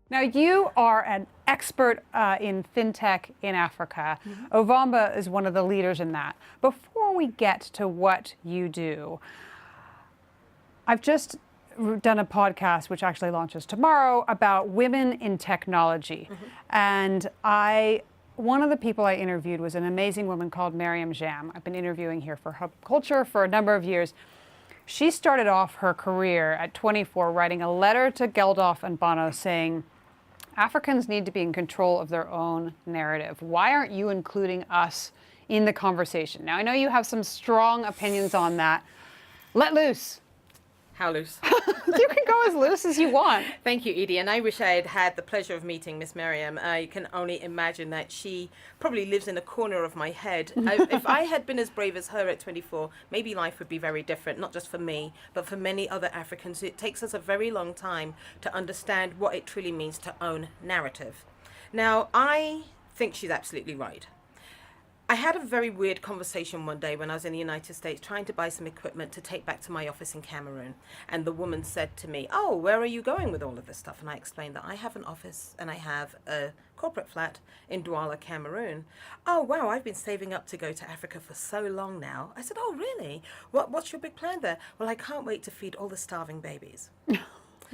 Now, you are an expert in fintech in Africa. Ovamba is one of the leaders in that. Before we get to what you do, I've just done a podcast, which actually launches tomorrow, about women in technology. And one of the people I interviewed was an amazing woman called Mariam Jam. I've been interviewing here for Hub Culture for a number of years. She started off her career at 24 writing a letter to Geldof and Bono saying, Africans need to be in control of their own narrative. Why aren't you including us in the conversation? Now, I know you have some strong opinions on that. Let loose. How loose? You can go as loose as you want. Thank you, Edie. And I wish I had had the pleasure of meeting Miss Miriam. I can only imagine that she probably lives in a corner of my head. If I had been as brave as her at 24, maybe life would be very different, not just for me, but for many other Africans. It takes us a very long time to understand what it truly means to own narrative. Now, I think she's absolutely right. I had a very weird conversation one day when I was in the United States trying to buy some equipment to take back to my office in Cameroon. And the woman said to me, oh, where are you going with all of this stuff? And I explained that I have an office and I have a corporate flat in Douala, Cameroon. Oh, wow, I've been saving up to go to Africa for so long now. I said, oh, really? What's your big plan there? Well, I can't wait to feed all the starving babies.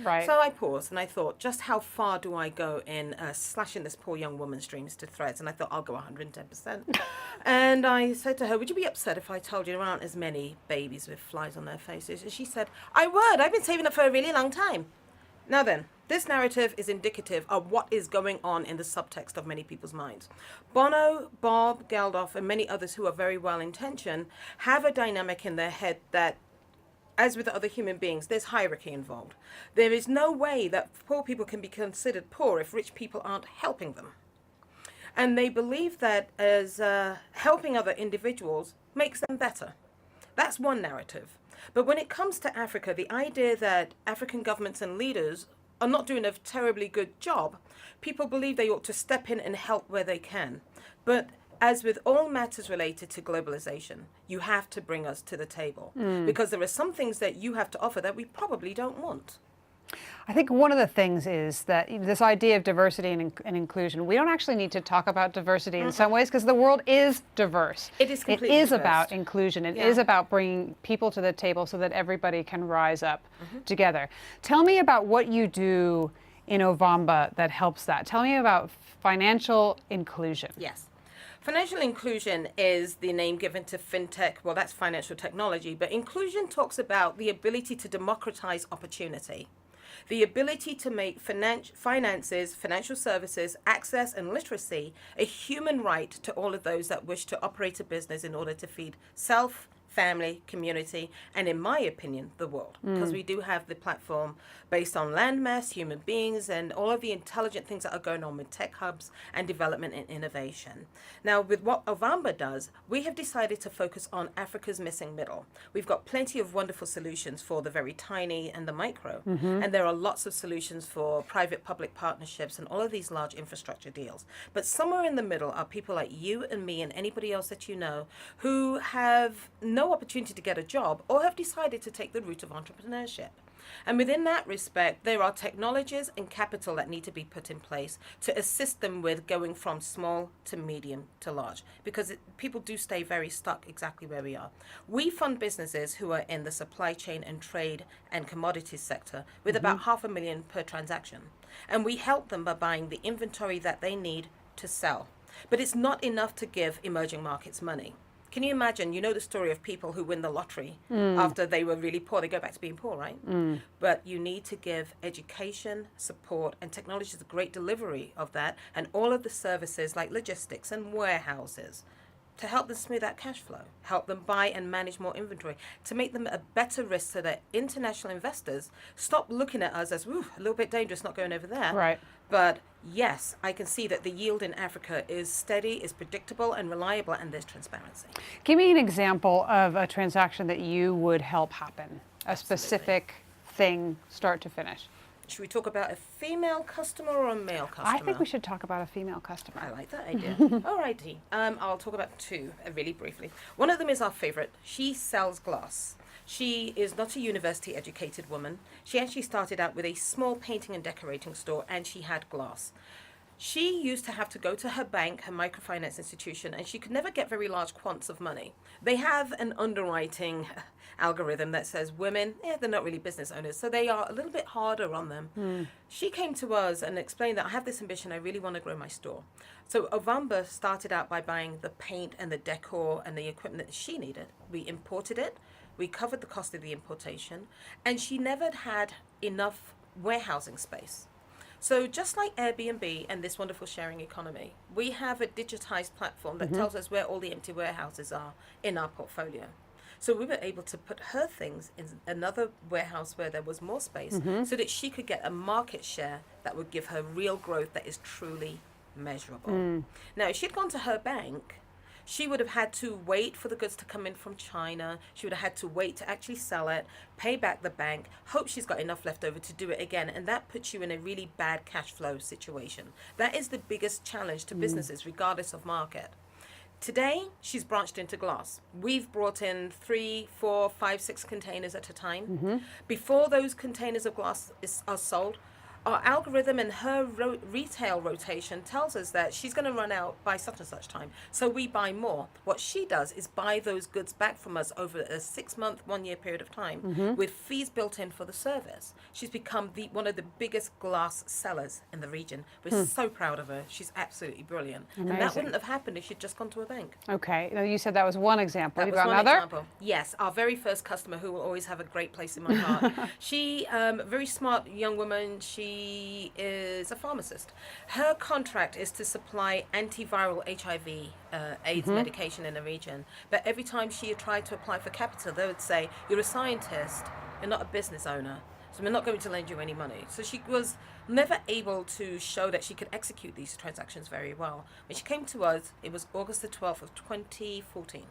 Right. So I paused and I thought, just how far do I go in slashing this poor young woman's dreams to threads? And I thought, I'll go 110%. And I said to her, would you be upset if I told you there aren't as many babies with flies on their faces? And she said, I would. I've been saving up for a really long time. Now then, this narrative is indicative of what is going on in the subtext of many people's minds. Bono, Bob, Geldof, and many others who are very well-intentioned have a dynamic in their head that, as with other human beings, there's hierarchy involved. There is no way that poor people can be considered poor if rich people aren't helping them. And they believe that as helping other individuals makes them better. That's one narrative. But when it comes to Africa, the idea that African governments and leaders are not doing a terribly good job, people believe they ought to step in and help where they can. But as with all matters related to globalization, you have to bring us to the table because there are some things that you have to offer that we probably don't want. I think one of the things is that this idea of diversity and inclusion, we don't actually need to talk about diversity in some ways because the world is diverse. It is completely It is diverse. about inclusion. It is about bringing people to the table so that everybody can rise up together. Tell me about what you do in Ovamba that helps that. Tell me about financial inclusion. Yes. Financial inclusion is the name given to fintech. Well, that's financial technology, but inclusion talks about the ability to democratize opportunity, the ability to make finances, financial services, access, and literacy a human right to all of those that wish to operate a business in order to feed self, family, community, and in my opinion, the world. Because we do have the platform based on landmass, human beings, and all of the intelligent things that are going on with tech hubs and development and innovation. Now, with what Ovamba does, we have decided to focus on Africa's missing middle. We've got plenty of wonderful solutions for the very tiny and the micro, and there are lots of solutions for private-public partnerships and all of these large infrastructure deals. But somewhere in the middle are people like you and me and anybody else that you know who have no opportunity to get a job or have decided to take the route of entrepreneurship. And within that respect, there are technologies and capital that need to be put in place to assist them with going from small to medium to large, because people do stay very stuck exactly where we are. We fund businesses who are in the supply chain and trade and commodities sector with about $500,000 per transaction. And we help them by buying the inventory that they need to sell. But it's not enough to give emerging markets money. Can you imagine, you know the story of people who win the lottery after they were really poor, they go back to being poor, right? But you need to give education, support, and technology is a great delivery of that, and all of the services like logistics and warehouses to help them smooth out cash flow, help them buy and manage more inventory, to make them a better risk so that international investors stop looking at us as, a little bit dangerous not going over there. Right. But yes, I can see that the yield in Africa is steady, is predictable and reliable, and there's transparency. Give me an example of a transaction that you would help happen, a specific thing, start to finish. Should we talk about a female customer or a male customer? I think we should talk about a female customer. I like that idea. All righty. I'll talk about two really briefly. One of them is our favorite. She sells glass. She is not a university educated woman. She actually started out with a small painting and decorating store, and she had glass. She used to have to go to her bank, her microfinance institution, and she could never get very large quants of money. They have an underwriting algorithm that says women, they're not really business owners, so they are a little bit harder on them. She came to us and explained that I have this ambition, I really want to grow my store. So Ovamba started out by buying the paint and the decor and the equipment that she needed. We imported it, we covered the cost of the importation, and she never had enough warehousing space. So just like Airbnb and this wonderful sharing economy, we have a digitized platform that tells us where all the empty warehouses are in our portfolio. So we were able to put her things in another warehouse where there was more space so that she could get a market share that would give her real growth that is truly measurable. Now, if she'd gone to her bank, she would have had to wait for the goods to come in from China. She would have had to wait to actually sell it, pay back the bank, hope she's got enough left over to do it again. And that puts you in a really bad cash flow situation. That is the biggest challenge to businesses, regardless of market. Today, she's branched into glass. We've brought in 3, 4, 5, 6 containers at a time. Before those containers of glass are sold, our algorithm and her retail rotation tells us that she's going to run out by such and such time. So we buy more. What she does is buy those goods back from us over a 6-month, 1-year period of time with fees built in for the service. She's become one of the biggest glass sellers in the region. We're so proud of her. She's absolutely brilliant. Amazing. And that wouldn't have happened if she'd just gone to a bank. Okay. Now, you said that was one example. That You've was got one another? example. Yes, our very first customer, who will always have a great place in my heart. She, very smart young woman. She is a pharmacist. Her contract is to supply antiviral HIV AIDS medication in the region. But every time she tried to apply for capital, they would say, "You're a scientist, you're not a business owner, so we're not going to lend you any money." So she was never able to show that she could execute these transactions very well. When she came to us, it was August the 12th of 2014.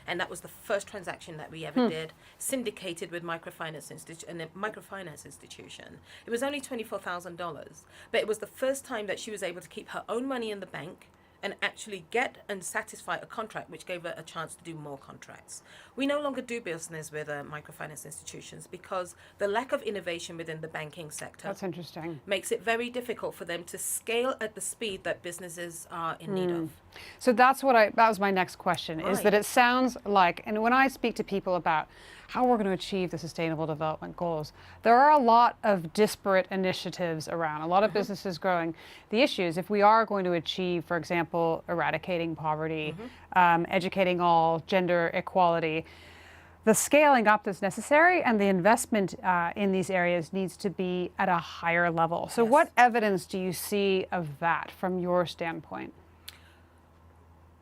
And that was the first transaction that we ever did, syndicated with microfinance institution. It was only $24,000, but it was the first time that she was able to keep her own money in the bank and actually get and satisfy a contract, which gave her a chance to do more contracts. We no longer do business with microfinance institutions because the lack of innovation within the banking sector That's interesting. makes it very difficult for them to scale at the speed that businesses are in need of. So that was my next question, is that it sounds like, and when I speak to people about how we're going to achieve the Sustainable Development Goals, there are a lot of disparate initiatives around, a lot of businesses growing. The issue is if we are going to achieve, for example, eradicating poverty, educating all, gender equality, the scaling up that's necessary and the investment in these areas needs to be at a higher level. So what evidence do you see of that from your standpoint?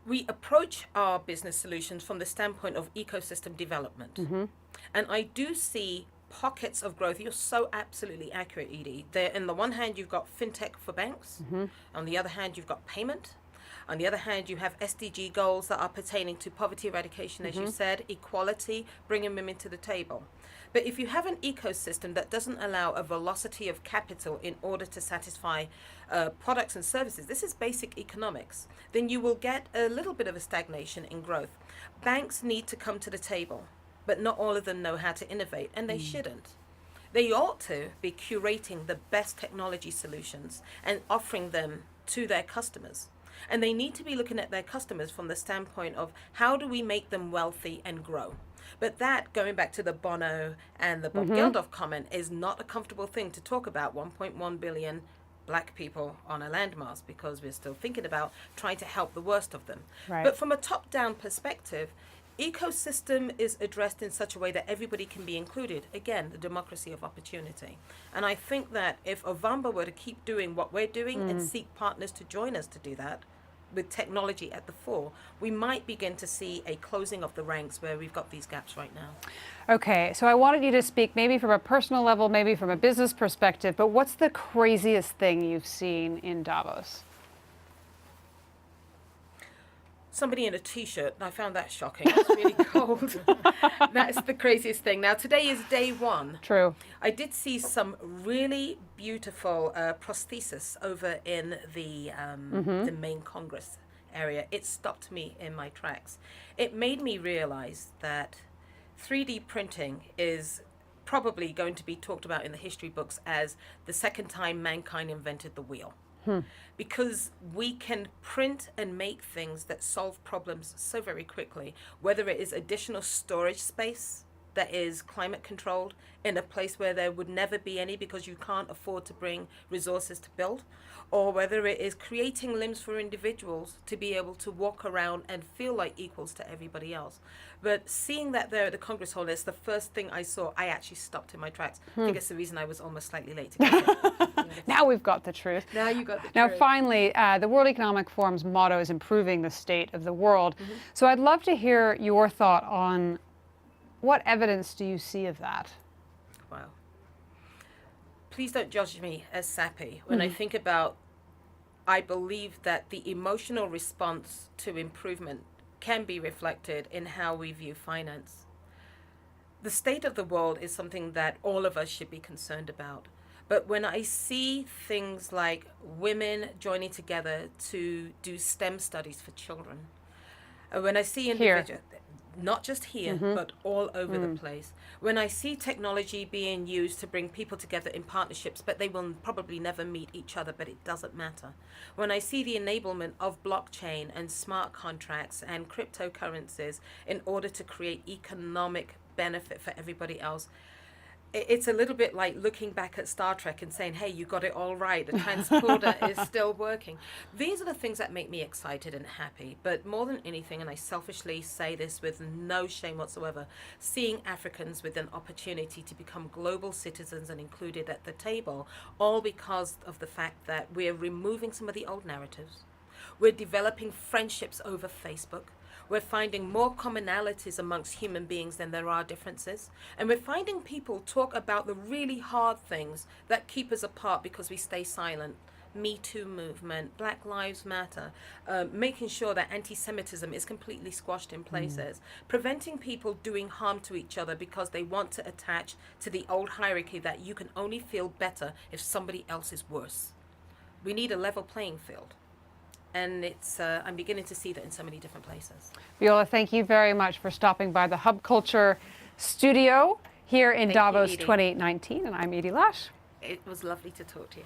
We approach our business solutions from the standpoint of ecosystem development. And I do see pockets of growth. You're so absolutely accurate, Edie. There, on the one hand, you've got fintech for banks. On the other hand, you've got payment. On the other hand, you have SDG goals that are pertaining to poverty eradication, as you said, equality, bringing women to the table. But if you have an ecosystem that doesn't allow a velocity of capital in order to satisfy products and services, this is basic economics, then you will get a little bit of a stagnation in growth. Banks need to come to the table, but not all of them know how to innovate, and they shouldn't. They ought to be curating the best technology solutions and offering them to their customers. And they need to be looking at their customers from the standpoint of how do we make them wealthy and grow. But that, going back to the Bono and the Bob Geldof comment, is not a comfortable thing to talk about 1.1 billion black people on a landmass, because we're still thinking about trying to help the worst of them. Right. But from a top-down perspective, ecosystem is addressed in such a way that everybody can be included. Again, the democracy of opportunity. And I think that if Ovamba were to keep doing what we're doing and seek partners to join us to do that, with technology at the fore, we might begin to see a closing of the ranks where we've got these gaps right now. Okay, so I wanted you to speak maybe from a personal level, maybe from a business perspective, but what's the craziest thing you've seen in Davos? Somebody in a t-shirt, I found that shocking. It's really cold. That's the craziest thing. Now, today is day one. True. I did see some really beautiful prosthesis over in the main Congress area. It stopped me in my tracks. It made me realize that 3D printing is probably going to be talked about in the history books as the second time mankind invented the wheel. Because we can print and make things that solve problems so very quickly, whether it is additional storage space that is climate controlled in a place where there would never be any because you can't afford to bring resources to build, or whether it is creating limbs for individuals to be able to walk around and feel like equals to everybody else. But seeing that there at the Congress Hall is the first thing I saw, I actually stopped in my tracks. I think it's the reason I was almost slightly late to get here. Now we've got the truth. Now you got the Now, truth. finally, the World Economic Forum's motto is improving the state of the world. So I'd love to hear your thought on what evidence do you see of that? Wow. Please don't judge me as sappy. When I think about, I believe that the emotional response to improvement can be reflected in how we view finance. The state of the world is something that all of us should be concerned about. But when I see things like women joining together to do STEM studies for children, when I see individuals, not just here, but all over the place. When I see technology being used to bring people together in partnerships, but they will probably never meet each other, but it doesn't matter. When I see the enablement of blockchain and smart contracts and cryptocurrencies in order to create economic benefit for everybody else, it's a little bit like looking back at Star Trek and saying, hey, you got it all right. The transporter is still working. These are the things that make me excited and happy. But more than anything, and I selfishly say this with no shame whatsoever, seeing Africans with an opportunity to become global citizens and included at the table, all because of the fact that we're removing some of the old narratives. We're developing friendships over Facebook. We're finding more commonalities amongst human beings than there are differences. And we're finding people talk about the really hard things that keep us apart because we stay silent. Me Too movement, Black Lives Matter, making sure that anti-Semitism is completely squashed in places, preventing people doing harm to each other because they want to attach to the old hierarchy that you can only feel better if somebody else is worse. We need a level playing field. And I'm beginning to see that in so many different places. Viola, thank you very much for stopping by the Hub Culture studio here in Davos 2019. And I'm Edie Lush. It was lovely to talk to you.